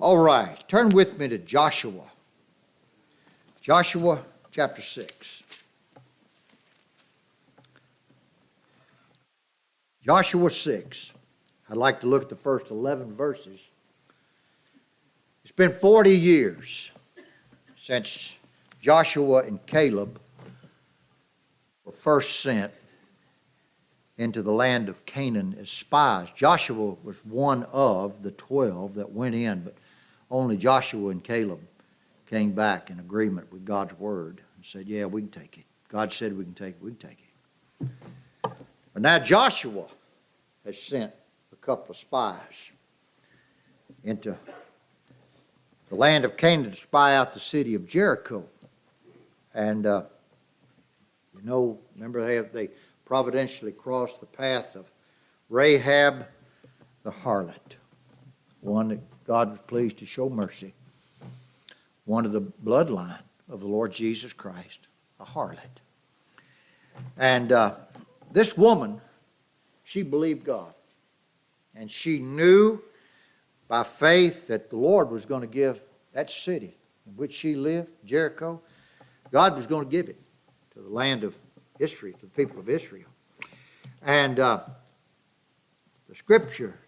All right, turn with me to Joshua. Joshua chapter 6. Joshua 6. I'd like to look at the first 11 verses. It's been 40 years since Joshua and Caleb were first sent into the land of Canaan as spies. Joshua was one of the 12 that went in, but only Joshua and Caleb came back in agreement with God's word and said, yeah, we can take it. God said we can take it, we can take it. But now Joshua has sent a couple of spies into the land of Canaan to spy out the city of Jericho. And, remember they providentially crossed the path of Rahab the harlot, one that God was pleased to show mercy, one of the bloodline of the Lord Jesus Christ, a harlot. And this woman, she believed God, and she knew by faith that the Lord was going to give that city in which she lived, Jericho, God was going to give it to the land of Israel, to the people of Israel. And the scripture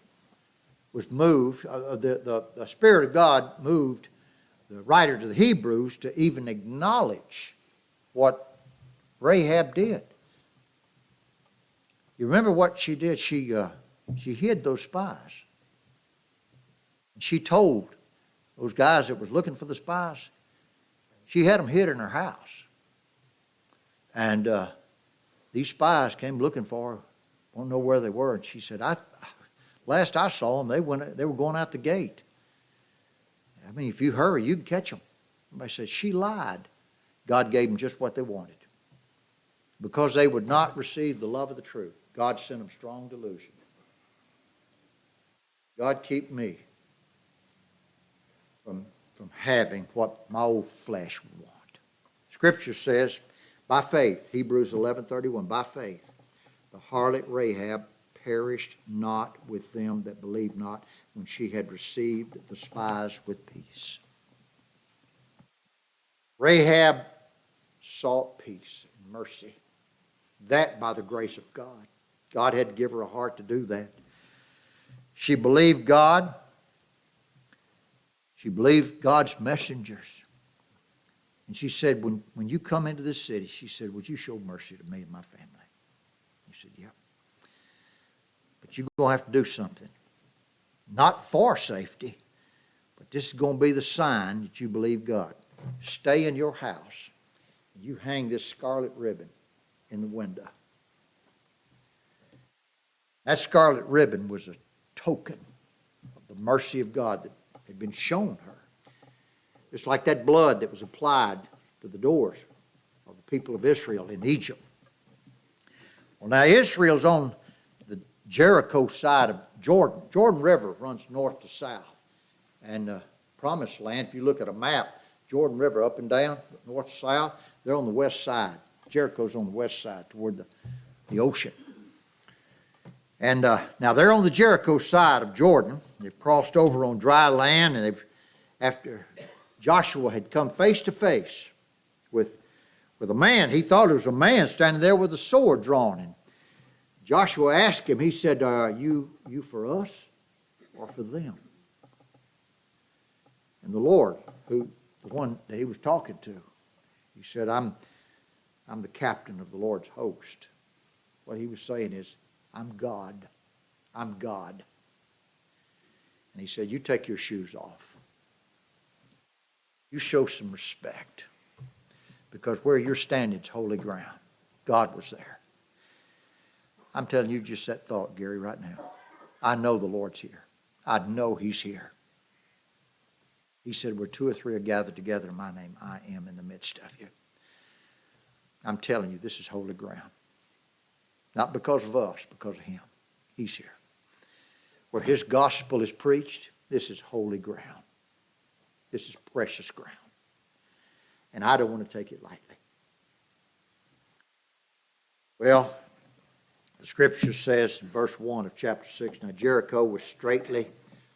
was moved, the Spirit of God moved the writer to the Hebrews to even acknowledge what Rahab did. You remember what she did? She hid those spies. She told those guys that was looking for the spies, she had them hid in her house. And these spies came looking for her, won't know where they were. And she said, last I saw them, they were going out the gate. I mean, if you hurry, you can catch them. Everybody said, she lied. God gave them just what they wanted. Because they would not receive the love of the truth, God sent them strong delusion. God keep me from having what my old flesh would want. Scripture says, by faith, Hebrews 11:31, by faith, the harlot Rahab perished not with them that believed not when she had received the spies with peace. Rahab sought peace and mercy. That by the grace of God. God had to give her a heart to do that. She believed God. She believed God's messengers. And she said, when you come into this city, she said, would you show mercy to me and my family? He said, yeah. But you're going to have to do something. Not for safety, but this is going to be the sign that you believe God. Stay in your house. And you hang this scarlet ribbon in the window. That scarlet ribbon was a token of the mercy of God that had been shown her. Just like that blood that was applied to the doors of the people of Israel in Egypt. Well, now Israel's on the Jericho side of Jordan. Jordan River runs north to south. And the Promised Land, if you look at a map, Jordan River up and down, north to south, they're on the west side. Jericho's on the west side toward the ocean. And now they're on the Jericho side of Jordan. They've crossed over on dry land, and after Joshua had come face to face with a man, he thought it was a man standing there with a sword drawn. And Joshua asked him, he said, are you for us or for them? And the Lord, the one that he was talking to, he said, I'm the captain of the Lord's host. What he was saying is, I'm God. I'm God. And he said, you take your shoes off. You show some respect. Because where you're standing is holy ground. God was there. I'm telling you just that thought, Gary, right now. I know the Lord's here. I know he's here. He said, where two or three are gathered together in my name, I am in the midst of you. I'm telling you, this is holy ground. Not because of us, because of him. He's here. Where his gospel is preached, this is holy ground. This is precious ground. And I don't want to take it lightly. Well, the scripture says in verse 1 of chapter 6, now Jericho was straitly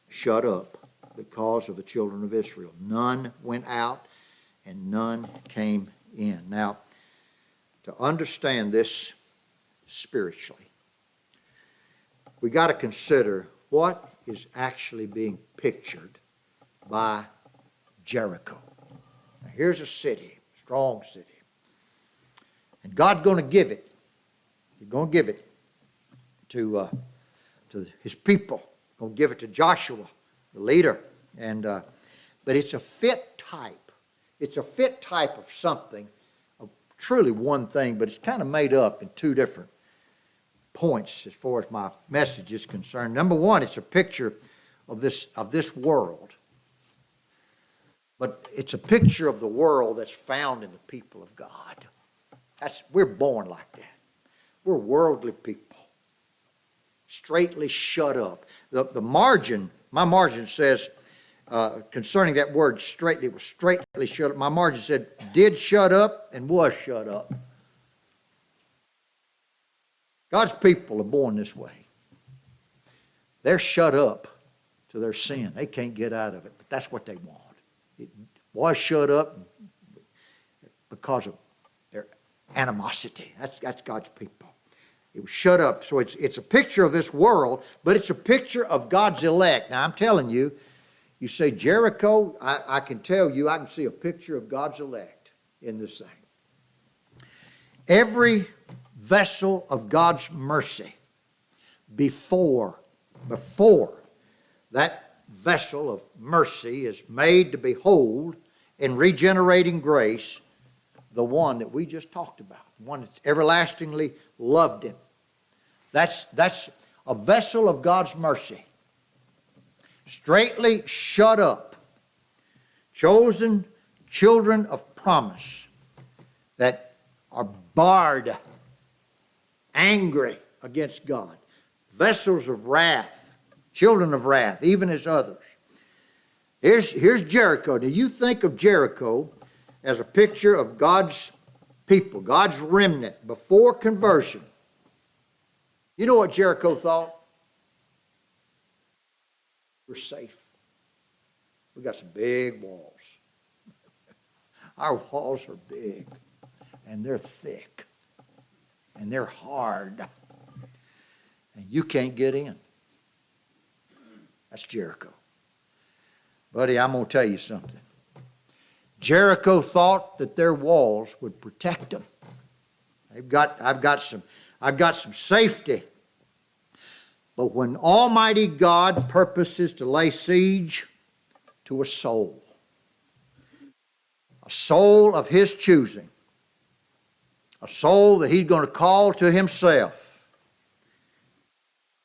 shut up because of the children of Israel. None went out and none came in. Now, to understand this spiritually, we got to consider what is actually being pictured by Jericho. Now, here's a city, strong city. And God's going to give it. He's going to give it to his people. He's going to give it to Joshua, the leader. But it's a fit type. It's a fit type of something, of truly one thing, but it's kind of made up in two different points as far as my message is concerned. Number one, it's a picture of this world. But it's a picture of the world that's found in the people of God. We're born like that. We're worldly people. Straightly shut up. The margin, my margin says, concerning that word straightly, was straightly shut up. My margin said, did shut up and was shut up. God's people are born this way. They're shut up to their sin. They can't get out of it, but that's what they want. It was shut up because of their animosity. That's God's people. It was shut up. So it's a picture of this world, but it's a picture of God's elect. Now I'm telling you, you say Jericho, I can tell you, I can see a picture of God's elect in this thing. Every vessel of God's mercy before that vessel of mercy is made to behold in regenerating grace the one that we just talked about, the one that's everlastingly loved him. That's a vessel of God's mercy, straightly shut up, chosen children of promise that are barred, angry against God, vessels of wrath, children of wrath, even as others. Here's Jericho. Do you think of Jericho as a picture of God's people, God's remnant before conversion? You know what Jericho thought? We're safe. We got some big walls. Our walls are big, and they're thick, and they're hard, and you can't get in. That's Jericho. Buddy, I'm going to tell you something. Jericho thought that their walls would protect them. I've got some safety. But when Almighty God purposes to lay siege to a soul of his choosing, a soul that he's going to call to himself,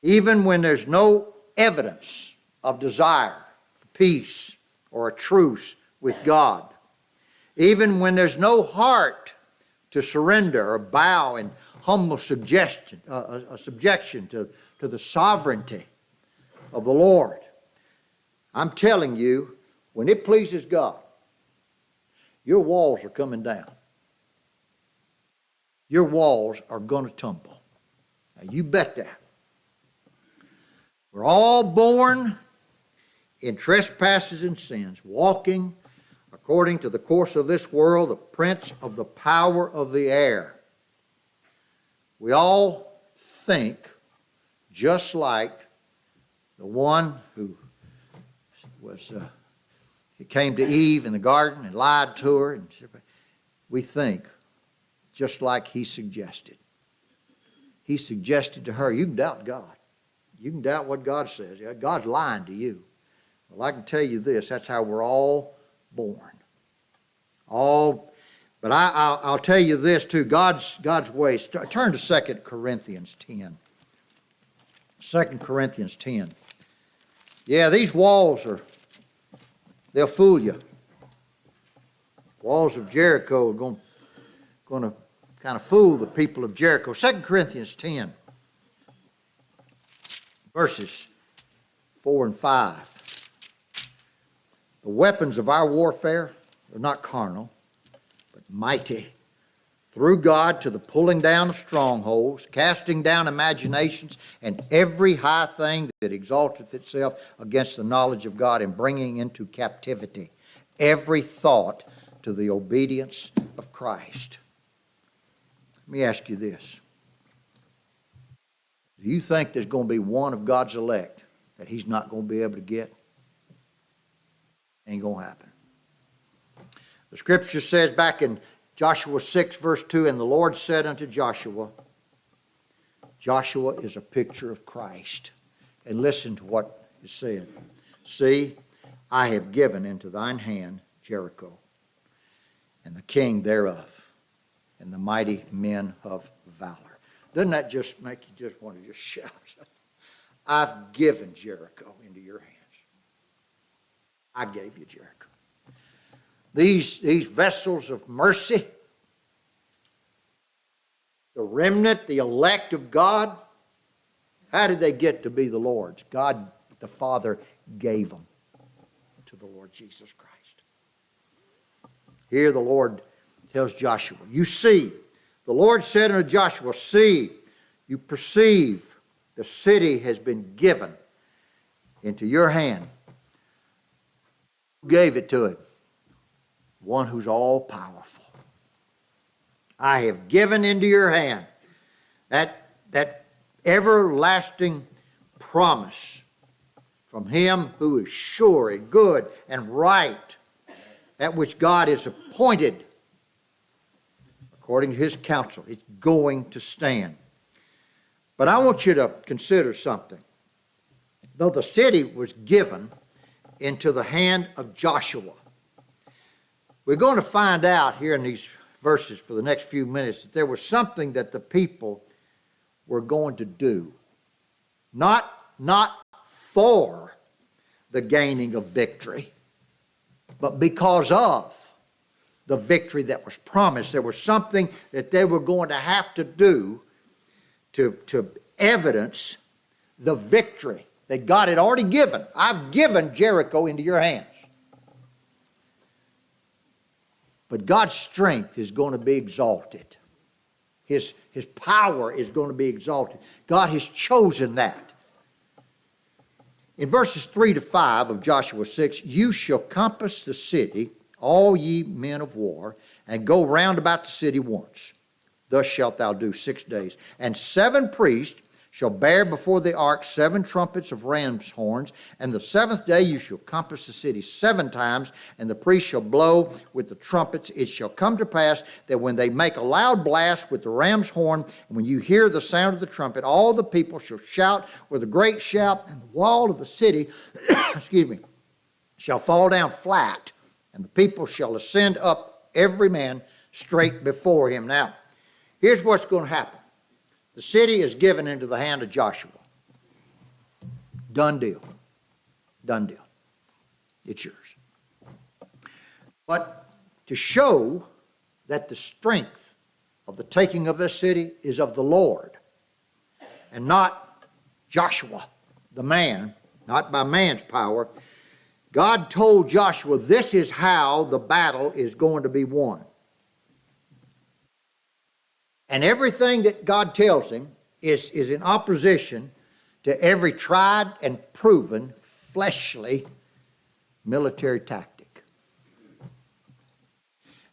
even when there's no evidence of desire for peace or a truce with God, even when there's no heart to surrender or bow in humble subjection to the sovereignty of the Lord. I'm telling you, when it pleases God, your walls are coming down. Your walls are going to tumble. Now, you bet that. We're all born in trespasses and sins, walking according to the course of this world, the prince of the power of the air. We all think just like the one who he came to Eve in the garden and lied to her. And we think just like he suggested. He suggested to her, you can doubt God. You can doubt what God says. God's lying to you. Well, I can tell you this, that's how we're all born. But I'll tell you this too, God's ways. Turn to 2 Corinthians 10. 2 Corinthians 10. Yeah, these walls they'll fool you. Walls of Jericho are going to kind of fool the people of Jericho. 2 Corinthians 10, verses 4 and 5. The weapons of our warfare are not carnal, but mighty through God to the pulling down of strongholds, casting down imaginations, and every high thing that exalteth itself against the knowledge of God, and bringing into captivity every thought to the obedience of Christ. Let me ask you this. Do you think there's going to be one of God's elect that he's not going to be able to get? Ain't going to happen. The scripture says back in Joshua 6, verse 2, and the Lord said unto Joshua, Joshua is a picture of Christ. And listen to what it said. See, I have given into thine hand Jericho, and the king thereof, and the mighty men of valor. Doesn't that just make you just want to just shout? I've given Jericho into your hands. I gave you Jericho. These vessels of mercy, the remnant, the elect of God, how did they get to be the Lord's? God the Father gave them to the Lord Jesus Christ. Here the Lord tells Joshua, you see, the Lord said unto Joshua, see, you perceive the city has been given into your hand. Who gave it to him? One who's all powerful. I have given into your hand that everlasting promise from him who is sure and good and right, that which God has appointed according to his counsel. It's going to stand. But I want you to consider something. Though the city was given into the hand of Joshua, we're going to find out here in these verses for the next few minutes that there was something that the people were going to do. Not for the gaining of victory, but because of the victory that was promised. There was something that they were going to have to do to evidence the victory that God had already given. I've given Jericho into your hands. But God's strength is going to be exalted. His power is going to be exalted. God has chosen that. In verses 3 to 5 of Joshua 6, you shall compass the city, all ye men of war, and go round about the city once. Thus shalt thou do 6 days. And 7 priests shall bear before the ark 7 trumpets of ram's horns, and the 7th day you shall compass the city 7 times, and the priests shall blow with the trumpets. It shall come to pass that when they make a loud blast with the ram's horn, and when you hear the sound of the trumpet, all the people shall shout with a great shout, and the wall of the city, shall fall down flat, and the people shall ascend up every man straight before him. Now, here's what's going to happen. The city is given into the hand of Joshua. Done deal. Done deal. It's yours. But to show that the strength of the taking of this city is of the Lord and not Joshua, the man, not by man's power, God told Joshua this is how the battle is going to be won. And everything that God tells him is in opposition to every tried and proven fleshly military tactic.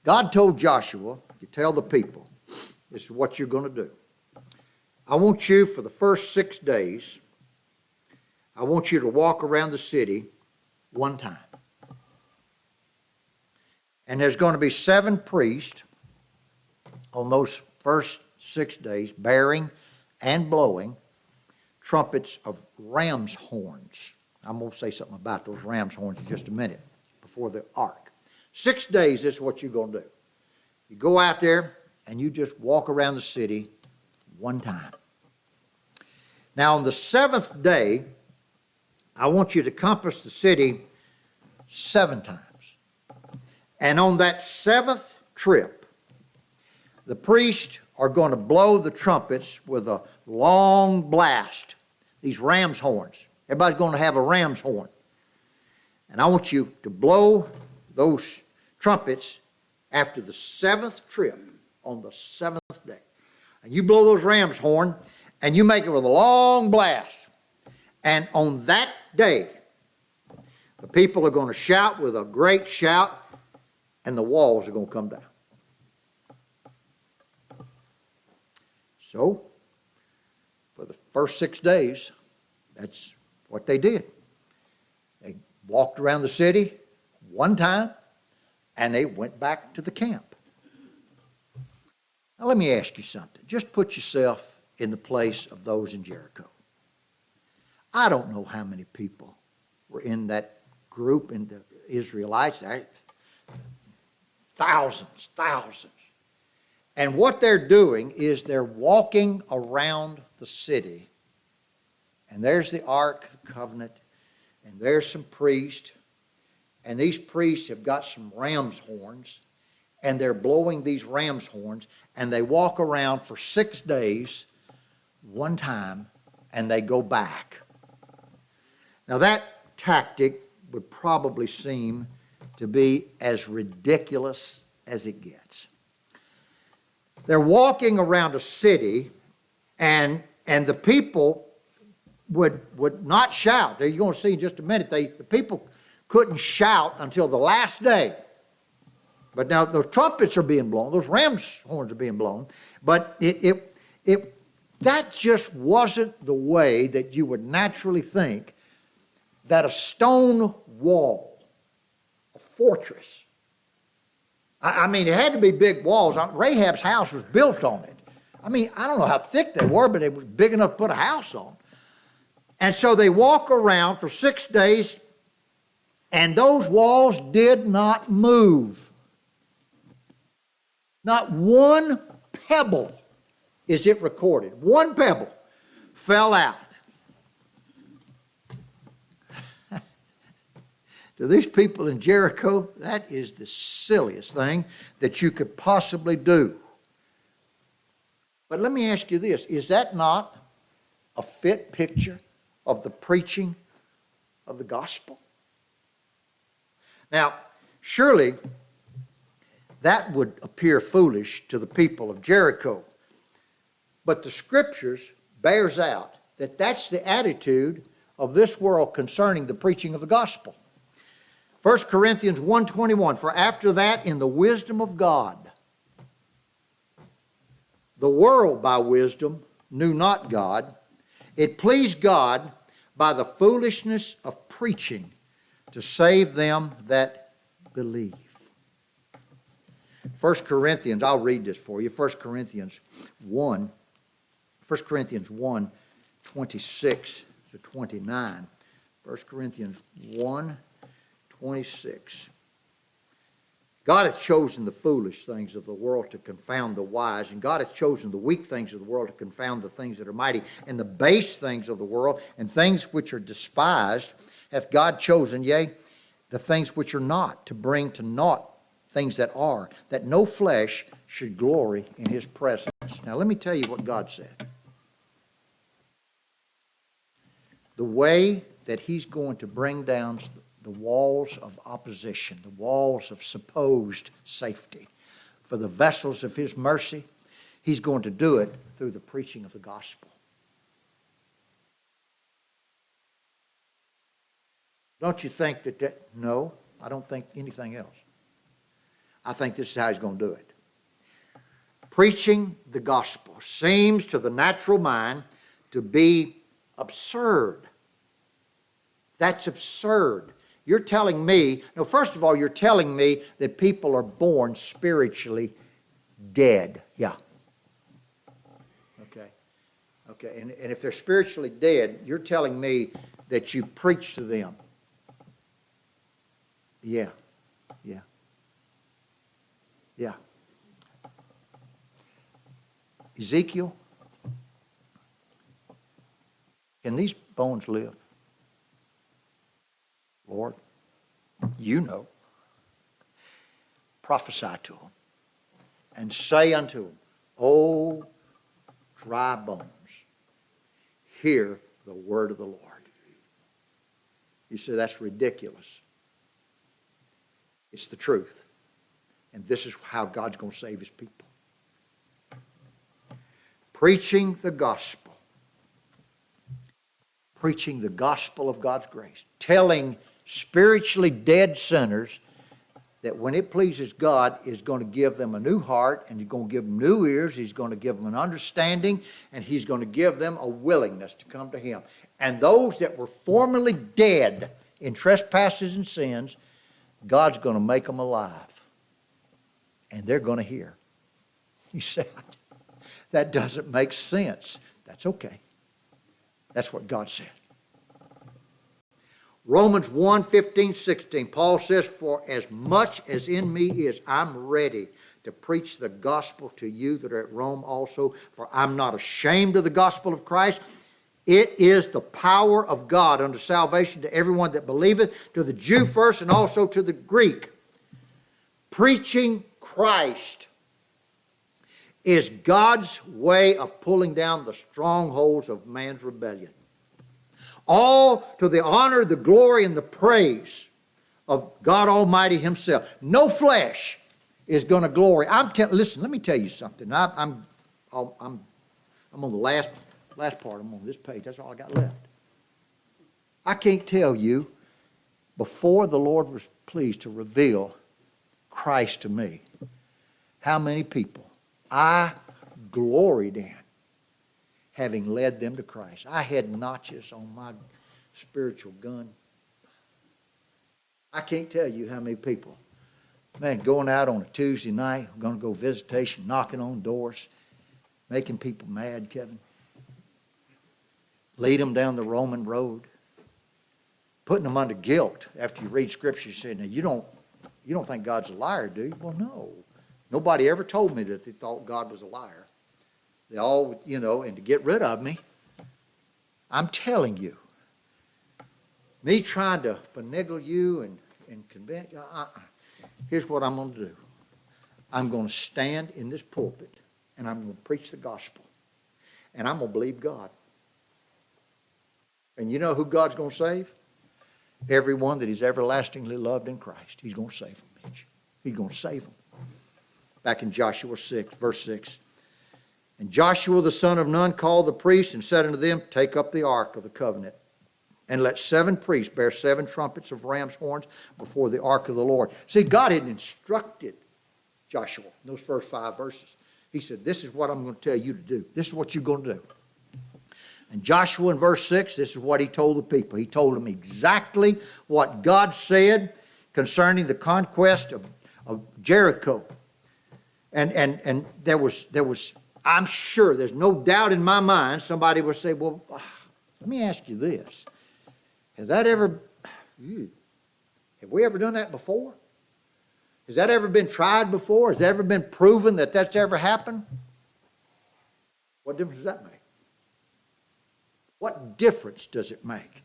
God told Joshua to tell the people, this is what you're going to do. I want you for the first 6 days, I want you to walk around the city one time. And there's going to be 7 priests on those first 6 days, bearing and blowing trumpets of ram's horns. I'm going to say something about those ram's horns in just a minute before the ark. 6 days, this is what you're going to do. You go out there and you just walk around the city one time. Now, on the 7th day, I want you to compass the city 7 times. And on that 7th trip, the priests are going to blow the trumpets with a long blast, these ram's horns. Everybody's going to have a ram's horn. And I want you to blow those trumpets after the 7th trip. on the seventh day. And you blow those ram's horn, and you make it with a long blast. And on that day, the people are going to shout with a great shout, and the walls are going to come down. So, for the first 6 days, that's what they did. They walked around the city one time, and they went back to the camp. Now let me ask you something. Just put yourself in the place of those in Jericho. I don't know how many people were in that group, in the Israelites. Thousands. And what they're doing is they're walking around the city. And there's the Ark of the Covenant, and there's some priests. And these priests have got some ram's horns, and they're blowing these ram's horns, and they walk around for 6 days, one time, and they go back. Now that tactic would probably seem to be as ridiculous as it gets. They're walking around a city, and the people would not shout. You're going to see in just a minute, the people couldn't shout until the last day. But now the trumpets are being blown, those ram's horns are being blown, but that just wasn't the way that you would naturally think that a stone wall, a fortress, I mean, it had to be big walls. Rahab's house was built on it. I mean, I don't know how thick they were, but it was big enough to put a house on. And so they walk around for 6 days, and those walls did not move. Not one pebble, is it recorded, one pebble fell out. To these people in Jericho, that is the silliest thing that you could possibly do. But let me ask you this, is that not a fit picture of the preaching of the gospel? Now, surely that would appear foolish to the people of Jericho. But the Scriptures bears out that that's the attitude of this world concerning the preaching of the gospel. 1 Corinthians 1:21, for after that in the wisdom of God, the world by wisdom knew not God. It pleased God by the foolishness of preaching to save them that believe. 1 Corinthians, I'll read this for you. 1 Corinthians 1, 26 to 29. 1 Corinthians 1, 26. God hath chosen the foolish things of the world to confound the wise, and God hath chosen the weak things of the world to confound the things that are mighty, and the base things of the world, and things which are despised, hath God chosen, yea, the things which are not, to bring to naught things that are, that no flesh should glory in his presence. Now let me tell you what God said. The way that he's going to bring down the walls of opposition, the walls of supposed safety for the vessels of his mercy, he's going to do it through the preaching of the gospel. Don't you think that? No, I don't think anything else. I think this is how he's going to do it. Preaching the gospel seems to the natural mind to be absurd. That's absurd. You're telling me, no, first of all, you're telling me that people are born spiritually dead. Yeah. Okay. And if they're spiritually dead, you're telling me that you preach to them. Yeah. Ezekiel, can these bones live? Lord, you know. Prophesy to them and say unto them, O dry bones, hear the word of the Lord. You say that's ridiculous. It's the truth. And this is how God's going to save his people. Preaching the gospel. Preaching the gospel of God's grace. Telling spiritually dead sinners that when it pleases God, He's going to give them a new heart, and He's going to give them new ears, He's going to give them an understanding, and He's going to give them a willingness to come to Him. And those that were formerly dead in trespasses and sins, God's going to make them alive. And they're going to hear. You say, that doesn't make sense. That's okay. That's what God said. Romans 1, 15, 16, Paul says, for as much as in me is, I'm ready to preach the gospel to you that are at Rome also, for I'm not ashamed of the gospel of Christ. It is the power of God unto salvation to everyone that believeth, to the Jew first and also to the Greek. Preaching Christ is God's way of pulling down the strongholds of man's rebellion. All to the honor, the glory, and the praise of God Almighty Himself. No flesh is going to glory. Listen, let me tell you something. I'm on the last part. I'm on this page. That's all I got left. I can't tell you, before the Lord was pleased to reveal Christ to me, how many people I gloried in, having led them to Christ. I had notches on my spiritual gun. I can't tell you how many people, man, going out on a Tuesday night, going to go visitation, knocking on doors, making people mad, Kevin. Lead them down the Roman road, putting them under guilt after you read Scripture. You say, now you don't think God's a liar, do you? Well, no. Nobody ever told me that they thought God was a liar. They all, and to get rid of me, I'm telling you, me trying to finagle you and convince you, here's what I'm going to do. I'm going to stand in this pulpit, and I'm going to preach the gospel, and I'm going to believe God. And you know who God's going to save? Everyone that He's everlastingly loved in Christ. He's going to save them, Mitch. He's going to save them. Back in Joshua 6, verse 6. And Joshua the son of Nun called the priests and said unto them, take up the ark of the covenant, and let 7 priests bear 7 trumpets of ram's horns before the ark of the Lord. See, God had instructed Joshua in those first 5 verses. He said, this is what I'm going to tell you to do. This is what you're going to do. And Joshua in verse 6, this is what he told the people. He told them exactly what God said concerning the conquest of Jericho. And there was, I'm sure, there's no doubt in my mind, somebody would say, well, let me ask you this. Have we ever done that before? Has that ever been tried before? Has that ever been proven that that's ever happened? What difference does that make? What difference does it make?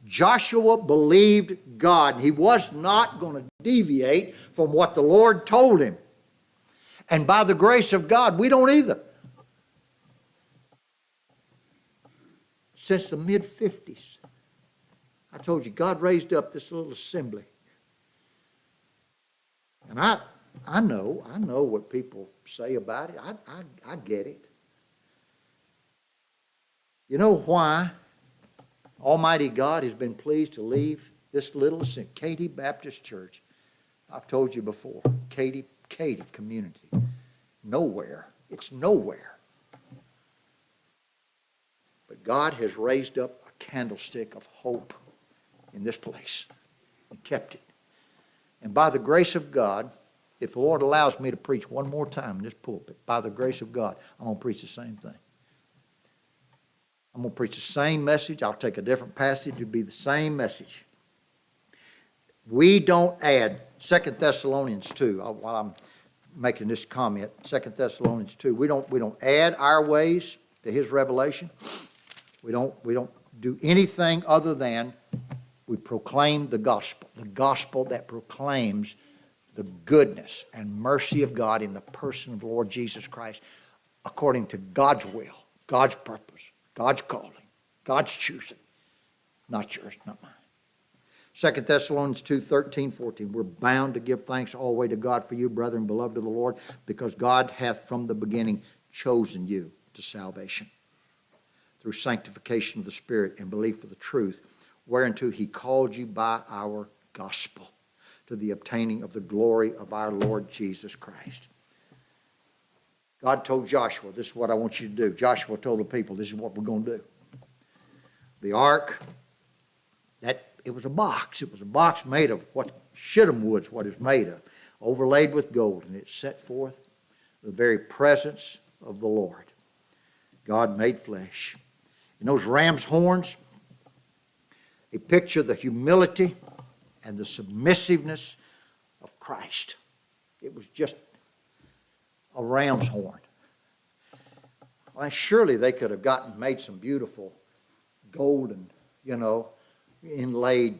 Joshua believed God, and he was not going to deviate from what the Lord told him. And by the grace of God, we don't either. Since the mid-50s, I told you, God raised up this little assembly. And I know what people say about it. I get it. You know why Almighty God has been pleased to leave this little Katy Baptist Church? I've told you before, Katy community. Nowhere. It's nowhere. But God has raised up a candlestick of hope in this place and kept it. And by the grace of God, if the Lord allows me to preach one more time in this pulpit, by the grace of God, I'm going to preach the same thing. I'm going to preach the same message. I'll take a different passage. It'll be the same message. We don't add 2 Thessalonians 2, while I'm making this comment, 2 Thessalonians 2, we don't add our ways to His revelation. We don't do anything other than we proclaim the gospel that proclaims the goodness and mercy of God in the person of the Lord Jesus Christ, according to God's will, God's purpose, God's calling, God's choosing, not yours, not mine. 2 Thessalonians 2, 13, 14. We're bound to give thanks always to God for you, brethren, beloved of the Lord, because God hath from the beginning chosen you to salvation, through sanctification of the Spirit and belief of the truth, whereunto he called you by our gospel, to the obtaining of the glory of our Lord Jesus Christ. God told Joshua, this is what I want you to do. Joshua told the people, this is what we're going to do. The ark, it was a box. It was a box made of what shittim wood's what it's made of, overlaid with gold, and it set forth the very presence of the Lord. God made flesh. And those ram's horns, they picture the humility and the submissiveness of Christ. It was just a ram's horn. Well, surely they could have made some beautiful golden, inlaid,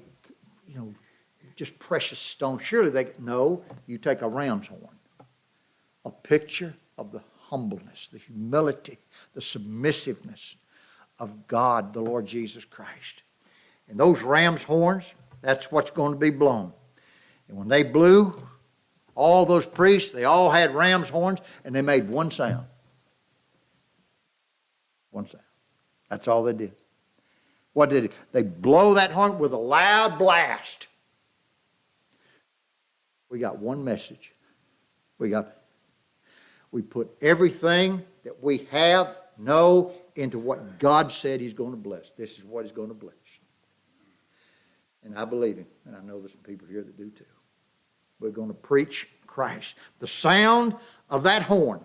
just precious stone. Surely no, you take a ram's horn. A picture of the humbleness, the humility, the submissiveness of God, the Lord Jesus Christ. And those ram's horns, that's what's going to be blown. And when they blew, all those priests, they all had ram's horns, and they made one sound. One sound. That's all they did. What did they blow that horn with a loud blast? We got one message. We put everything that we know into what God said he's going to bless. This is what he's going to bless. And I believe him, and I know there's some people here that do too. We're going to preach Christ. The sound of that horn,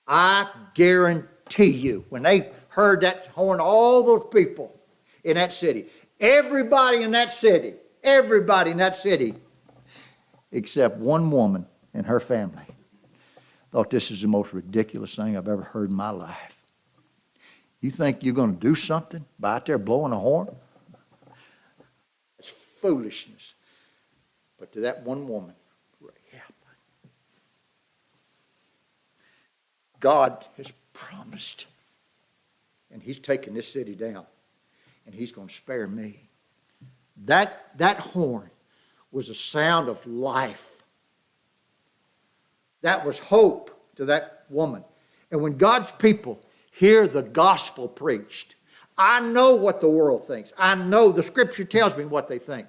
I guarantee you, when they heard that horn, all those people in that city, everybody in that city, except one woman and her family, thought this is the most ridiculous thing I've ever heard in my life. You think you're going to do something by out there blowing a horn? It's foolishness. But to that one woman, God has promised, and he's taking this city down, and he's going to spare me. That horn was a sound of life. That was hope to that woman. And when God's people hear the gospel preached, I know what the world thinks. I know the Scripture tells me what they think.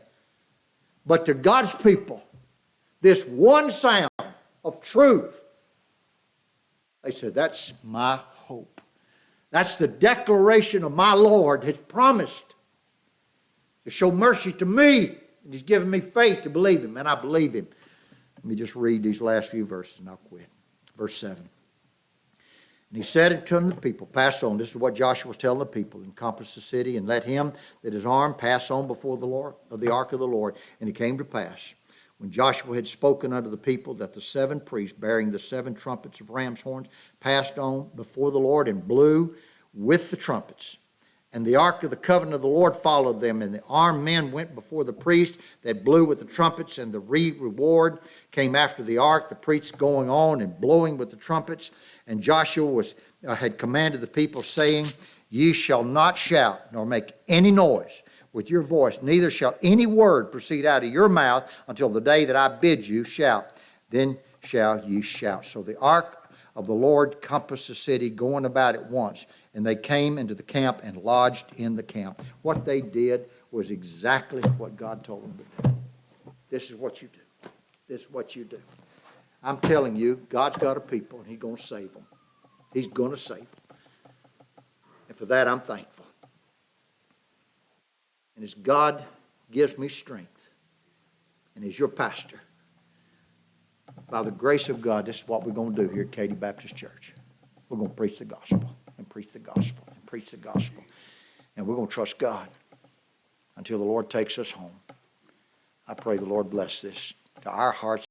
But to God's people, this one sound of truth, they said, that's my hope. That's the declaration of my Lord has promised to show mercy to me. And he's given me faith to believe him, and I believe him. Let me just read these last few verses and I'll quit. Verse 7. And he said unto the people, pass on. This is what Joshua was telling the people. Encompass the city, and let him that is armed pass on before the Lord of the ark of the Lord. And it came to pass, when Joshua had spoken unto the people, that the 7 priests bearing the 7 trumpets of ram's horns passed on before the Lord and blew with the trumpets. And the ark of the covenant of the Lord followed them, and the armed men went before the priest that blew with the trumpets, and the reward came after the ark, the priests going on and blowing with the trumpets. And Joshua had commanded the people, saying, Ye shall not shout, nor make any noise with your voice, neither shall any word proceed out of your mouth until the day that I bid you shout. Then shall ye shout. So the ark of the Lord compassed the city, going about it once. And they came into the camp and lodged in the camp. What they did was exactly what God told them to do. This is what you do. This is what you do. I'm telling you, God's got a people, and he's going to save them. He's going to save them. And for that, I'm thankful. And as God gives me strength, and as your pastor, by the grace of God, this is what we're going to do here at Katy Baptist Church. We're going to preach the gospel, and preach the gospel, and preach the gospel. And we're going to trust God until the Lord takes us home. I pray the Lord bless this to our hearts.